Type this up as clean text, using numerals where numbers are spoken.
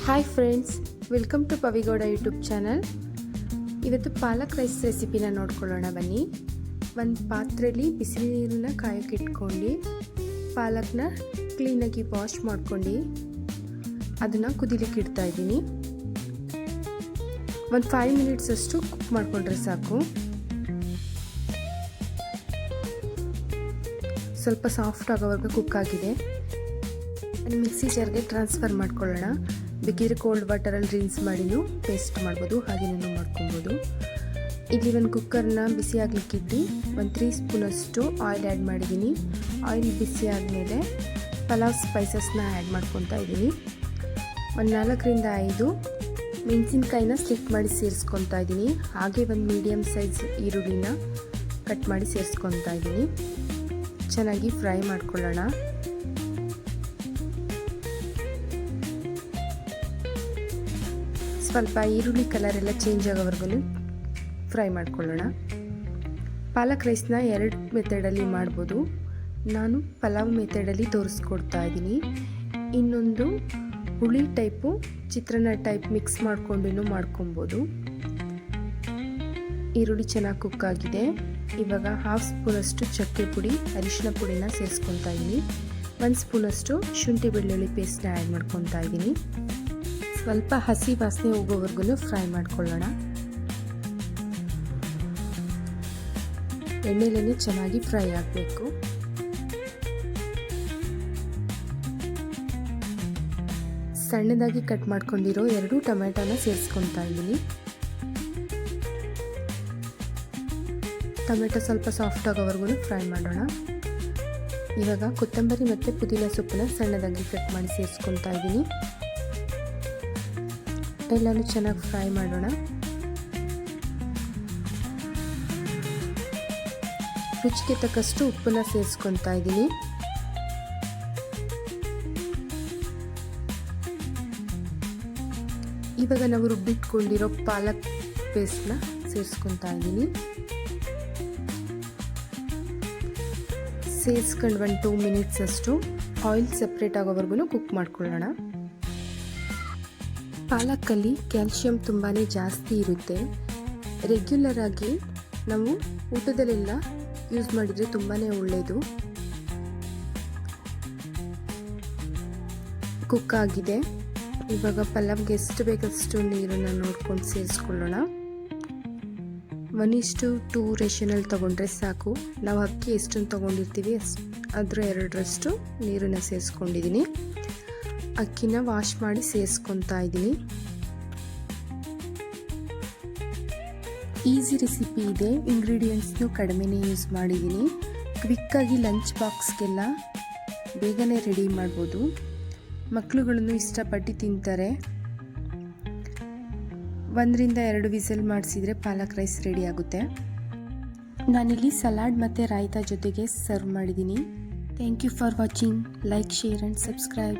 Hi friends, welcome to ಪವಿಗೌಡ YouTube channel. ಇವತ್ತು ಪಾಲಕ್ rice ರೆಸಿಪಿನ ನೋಡ್ಕೊಳ್ಳೋಣ ಬನ್ನಿ. ಒಂದು ಪಾತ್ರೆಯಲ್ಲಿ ಬಿಸಿ ನೀರನ್ನ ಕಾಯೋಕೆ ಇಟ್ಕೊಂಡು ಪಾಲಕ್ನ ಕ್ಲೀನಾಗಿ ವಾಶ್ ಮಾಡ್ಕೊಂಡು ಅದನ್ನು ಕುದಿಲಿಕ್ಕೆ ಇಡ್ತಾ ಇದ್ದೀನಿ. ಒಂದು 5 ಮಿನಿಟ್ಸ್ ಅಷ್ಟು ಕುಕ್ ಮಾಡಿಕೊಂಡ್ರೆ ಸಾಕು. ಸ್ವಲ್ಪ ಸಾಫ್ಟ್ ಆಗೋವರೆಗೂ ಕುಕ್ ಆಗಿದೆ. ಮಿಕ್ಸಿ ಜಾರ್ಗೆ ಟ್ರಾನ್ಸ್ಫರ್ ಮಾಡ್ಕೊಳ್ಳೋಣ. ಬೇಕಿದ್ರೆ ಕೋಲ್ಡ್ ವಾಟರಲ್ಲಿ ರಿನ್ಸ್ ಮಾಡಿನೂ ಪೇಸ್ಟ್ ಮಾಡ್ಬೋದು, ಹಾಗೇನೂ ಮಾಡ್ಕೊಬೋದು. ಇಲ್ಲಿ ಒಂದು ಕುಕ್ಕರ್ನ ಬಿಸಿ ಆಗಲಿಕ್ಕಿಟ್ಟು ಒಂದು 3 ಸ್ಪೂನಷ್ಟು ಆಯಿಲ್ ಆ್ಯಡ್ ಮಾಡಿದ್ದೀನಿ. ಆಯಿಲ್ ಬಿಸಿ ಆದಮೇಲೆ ಪಲಾವ್ ಸ್ಪೈಸಸ್ನ ಆ್ಯಡ್ ಮಾಡ್ಕೊತಾ ಇದ್ದೀನಿ. ಒಂದು 4ರಿಂದ 5 ಮೆಣಸಿನ್ಕಾಯಿನ ಸ್ಲಿಟ್ ಮಾಡಿ ಸೇರಿಸ್ಕೊತಾ ಇದ್ದೀನಿ. ಹಾಗೆ ಒಂದು ಮೀಡಿಯಮ್ ಸೈಜ್ ಈರುಳ್ಳಿನ ಕಟ್ ಮಾಡಿ ಸೇರಿಸ್ಕೊತಾ ಇದ್ದೀನಿ. ಚೆನ್ನಾಗಿ ಫ್ರೈ ಮಾಡ್ಕೊಳ್ಳೋಣ. ಸ್ವಲ್ಪ ಈರುಳ್ಳಿ ಕಲರ್ ಎಲ್ಲ ಚೇಂಜ್ ಆಗೋವರೆಗೂ ಫ್ರೈ ಮಾಡ್ಕೊಳ್ಳೋಣ. ಪಾಲಕ್ ರೈಸ್ನ 2 ಮೆಥಡಲ್ಲಿ ಮಾಡ್ಬೋದು. ನಾನು ಪಲಾವ್ ಮೆಥಡಲ್ಲಿ ತೋರಿಸ್ಕೊಡ್ತಾ ಇದ್ದೀನಿ. ಇನ್ನೊಂದು ಹುಳಿ ಟೈಪು ಚಿತ್ರಾನ್ನ ಟೈಪ್ ಮಿಕ್ಸ್ ಮಾಡ್ಕೊಂಡು ಮಾಡ್ಕೊಬೋದು. ಈರುಳ್ಳಿ ಚೆನ್ನಾಗಿ ಕುಕ್ ಆಗಿದೆ. ಇವಾಗ 1/2 ಸ್ಪೂನಷ್ಟು ಚಕ್ಕೆ ಪುಡಿ, ಅರಿಶಿನ ಪುಡಿನ ಸೇರಿಸ್ಕೊತಾ ಇದ್ದೀನಿ. 1 ಸ್ಪೂನಷ್ಟು ಶುಂಠಿ ಬೆಳ್ಳುಳ್ಳಿ ಪೇಸ್ಟ್ನ ಆ್ಯಡ್ ಮಾಡ್ಕೊತಾ ಇದ್ದೀನಿ. ಸ್ವಲ್ಪ ಹಸಿ ವಾಸನೆ ಹೋಗೋವರೆಗೂ ಫ್ರೈ ಮಾಡ್ಕೊಳ್ಳೋಣ. ಎಣ್ಣೆಲೇ ಚೆನ್ನಾಗಿ ಫ್ರೈ ಆಗಬೇಕು. ಸಣ್ಣದಾಗಿ ಕಟ್ ಮಾಡ್ಕೊಂಡಿರೋ 2 ಟೊಮೆಟೊನ ಸೇರಿಸ್ಕೊತಾ ಇದ್ದೀನಿ. ಟೊಮೆಟೊ ಸ್ವಲ್ಪ ಸಾಫ್ಟ್ ಆಗೋವರೆಗೂ ಫ್ರೈ ಮಾಡೋಣ. ಇವಾಗ ಕೊತ್ತಂಬರಿ ಮತ್ತು ಪುದೀನ ಸೊಪ್ಪನ್ನ ಸಣ್ಣದಾಗಿ ಕಟ್ ಮಾಡಿ ಸೇರಿಸ್ಕೊತಾ ಇದ್ದೀನಿ. ಎಲ್ಲನೂ ಚೆನ್ನಾಗಿ ಫ್ರೈ ಮಾಡೋಣ. ರುಚಿಗೆ ತಕ್ಕಷ್ಟು ಉಪ್ಪನ್ನ ಸೇರಿಸ್ಕೊತಾ ಇದ್ದೀನಿ. ಇವಾಗ ನಾವು ರುಬ್ಬಿಟ್ಕೊಂಡಿರೋ ಪಾಲಕ್ ಪೇಸ್ಟ್ನ ಸೇರಿಸ್ಕೊತಾ ಇದ್ದೀನಿ. ಸೇರಿಸ್ಕೊಂಡು ಒಂದು 2 ಮಿನಿಟ್ಸ್ ಅಷ್ಟು ಆಯಿಲ್ ಸಪ್ರೇಟ್ ಆಗೋವರೆಗೂ ಕುಕ್ ಮಾಡ್ಕೊಳ್ಳೋಣ. ಪಾಲಕ್ಕಲ್ಲಿ ಕ್ಯಾಲ್ಶಿಯಂ ತುಂಬಾ ಜಾಸ್ತಿ ಇರುತ್ತೆ. ರೆಗ್ಯುಲರ್ ಆಗಿ ನಾವು ಊಟದಲ್ಲೆಲ್ಲ ಯೂಸ್ ಮಾಡಿದರೆ ತುಂಬಾ ಒಳ್ಳೆಯದು. ಕುಕ್ ಆಗಿದೆ. ಇವಾಗ ಪಲಾವ್ಗೆ ಎಷ್ಟು ಬೇಕಷ್ಟು ನೀರನ್ನು ನೋಡ್ಕೊಂಡು ಸೇರಿಸ್ಕೊಳ್ಳೋಣ. 1:2 ರೇಷನಲ್ಲಿ ತೊಗೊಂಡ್ರೆ ಸಾಕು. ನಾವು ಅಕ್ಕಿ ಎಷ್ಟೊಂದು ತೊಗೊಂಡಿರ್ತೀವಿ ಅದರ 2ರಷ್ಟು ನೀರನ್ನು ಸೇರಿಸ್ಕೊಂಡಿದ್ದೀನಿ. ಅಕ್ಕಿನ ವಾಶ್ ಮಾಡಿ ಸೇರಿಸ್ಕೊತಾ ಇದ್ದೀನಿ. ಈಸಿ ರೆಸಿಪಿ ಇದೆ. ಇಂಗ್ರೀಡಿಯೆಂಟ್ಸ್ನು ಕಡಿಮೆನೇ ಯೂಸ್ ಮಾಡಿದ್ದೀನಿ. ಕ್ವಿಕ್ಕಾಗಿ ಲಂಚ್ ಬಾಕ್ಸ್ಗೆಲ್ಲ ಬೇಗನೆ ರೆಡಿ ಮಾಡ್ಬೋದು. ಮಕ್ಕಳುಗಳನ್ನು ಇಷ್ಟಪಟ್ಟು ತಿಂತಾರೆ. 1ರಿಂದ 2 ವಿಸಲ್ ಮಾಡಿಸಿದರೆ ಪಾಲಕ್ ರೈಸ್ ರೆಡಿ ಆಗುತ್ತೆ. ನಾನಿಲ್ಲಿ ಸಲಾಡ್ ಮತ್ತು ರಾಯ್ತಾ ಜೊತೆಗೆ ಸರ್ವ್ ಮಾಡಿದ್ದೀನಿ. Thank you for watching. Like, share and subscribe.